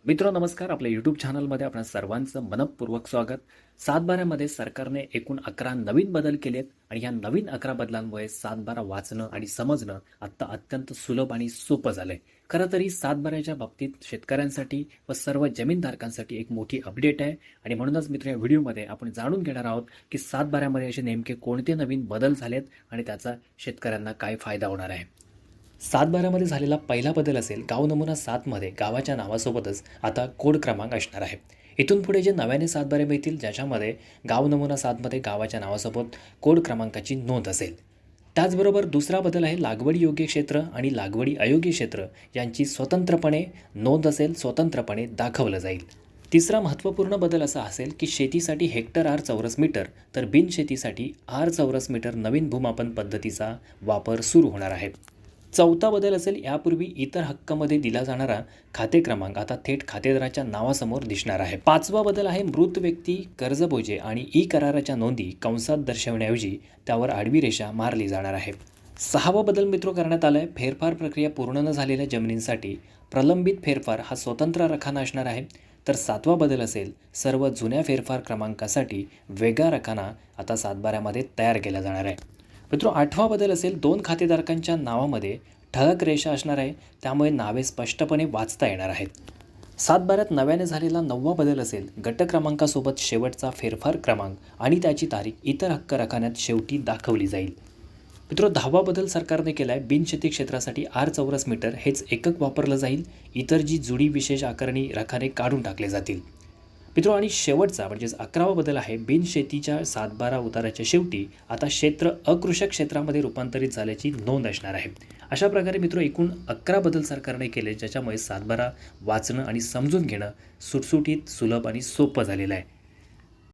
मित्र नमस्कार. आपल्या यूट्यूब चॅनलमध्ये आपल्या सर्वांचं मनःपूर्वक स्वागत. सातबाऱ्यामध्ये सरकारने एकूण 11 नवीन बदल केलेत आणि या नवीन 11 बदलांमुळे सातबारा वाचणं आणि समजणं आता अत्यंत सुलभ आणि सोपं झालंय. खरं तरी सातबाऱ्याच्या बाबतीत शेतकऱ्यांसाठी व सर्व जमीनधारकांसाठी एक मोठी अपडेट आहे आणि म्हणूनच मित्र या व्हिडिओमध्ये आपण जाणून घेणार आहोत की सातबाऱ्यामध्ये असे नेमके कोणते नवीन बदल झालेत आणि त्याचा शेतकऱ्यांना काय फायदा होणार आहे. सातबाऱ्यामध्ये झालेला पहिला बदल असेल गाव नमुना 7मध्ये गावाच्या नावासोबतच आता कोड क्रमांक असणार आहे. इथून पुढे जे नव्याने सातबारे मिळतील ज्याच्यामध्ये गाव नमुना 7मध्ये गावाच्या नावासोबत कोड क्रमांकाची नोंद असेल. त्याचबरोबर दुसरा बदल आहे लागवडी योग्य क्षेत्र आणि लागवडी अयोग्य क्षेत्र यांची स्वतंत्रपणे नोंद असेल, स्वतंत्रपणे दाखवलं जाईल. तिसरा महत्त्वपूर्ण बदल असा असेल की शेतीसाठी हेक्टर आर चौरस मीटर तर बिनशेतीसाठी आर चौरस मीटर नवीन भूमापन पद्धतीचा वापर सुरू होणार आहे. चौथा बदल असेल यापूर्वी इतर हक्कामध्ये दिला जाणारा खाते क्रमांक आता थेट खातेदाराच्या नावासमोर दिसणार आहे. पाचवा बदल आहे मृत व्यक्ती कर्जबोजे आणि ई कराराच्या नोंदी कंसात दर्शवण्याऐवजी त्यावर आडवी रेषा मारली जाणार आहे. सहावा बदल मित्र करण्यात आला आहे फेरफार प्रक्रिया पूर्ण न झालेल्या जमिनींसाठी प्रलंबित फेरफार हा स्वतंत्र रखाना असणार आहे. तर सातवा बदल असेल सर्व जुन्या फेरफार क्रमांकासाठी वेगळा रखाना आता सातबाऱ्यामध्ये तयार केला जाणार आहे. मित्र आठवा बदल असेल 2 खातेधारकांच्या नावामध्ये ठळक रेषा असणार आहे, त्यामुळे नावे स्पष्टपणे वाचता येणार आहेत. सातबाऱ्यात नव्याने झालेला 9वा बदल असेल गट क्रमांकासोबत शेवटचा फेरफार क्रमांक आणि त्याची तारीख इतर हक्क रखान्यात शेवटी दाखवली जाईल. मित्र 10वा बदल सरकारने केला आहे बिनशेती क्षेत्रासाठी आर चौरस मीटर हेच एकक वापरलं जाईल. इतर जी जुडी विशेष आकारणी रखाने काढून टाकले जातील. मित्र आणि शेवटचा म्हणजेच 11वा बदल आहे बिनशेतीच्या सातबारा उताराच्या शेवटी आता क्षेत्र अकृषक क्षेत्रामध्ये रूपांतरित झाल्याची नोंद असणार आहे. अशा प्रकारे मित्र एकूण 11 बदल सरकारने केले ज्याच्यामुळे सातबारा वाचणं आणि समजून घेणं सुटसुटीत, सुलभ आणि सोपं झालेलं आहे.